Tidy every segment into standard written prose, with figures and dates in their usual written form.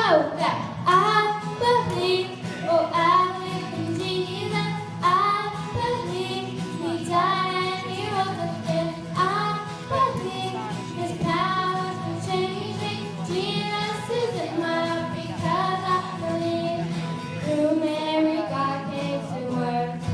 know that I believe, oh, I believe in Jesus. I believe He died and He rose again. I believe His power can change me. Jesus is in my life because I believe. Through Mary, God came to earth.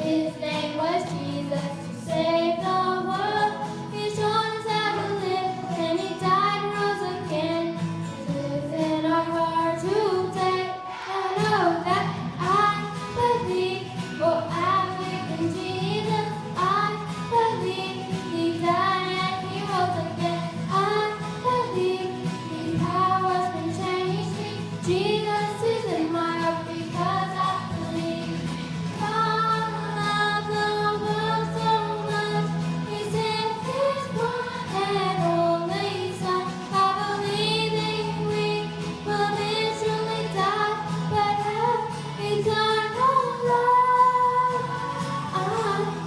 His name was Jesus to save the world. He showed us how to live, and He died and rose again. He lives in our hearts today. I know that I believe, oh, I believe in Jesus. I believe He died and He rose again. I believe His powers can change me. Jesus is in my heart because I believe. God loved the world so much, He sent His one and only Son. I believe that we will eventually die, but have eternal life. I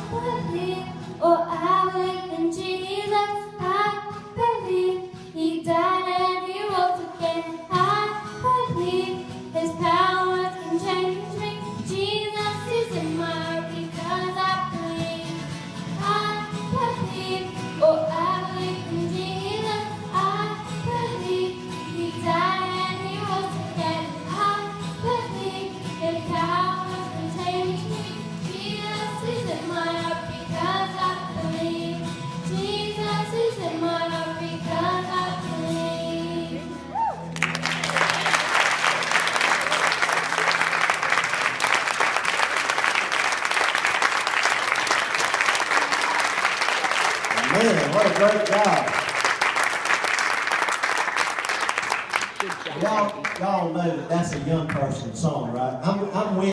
believe, oh, I believe in Jesus. I believe He died and He rose again. I believe His powers can change me. Jesus is in my heart because I believe. I believe, oh, I believe in Jesus. I believe He died and He rose again. I believe His powers can change me. Jesus is in my heart because I believe. Jesus is in my heart because I believe. Man, what a great job. Y'all know that that's a young person's song, right? I'm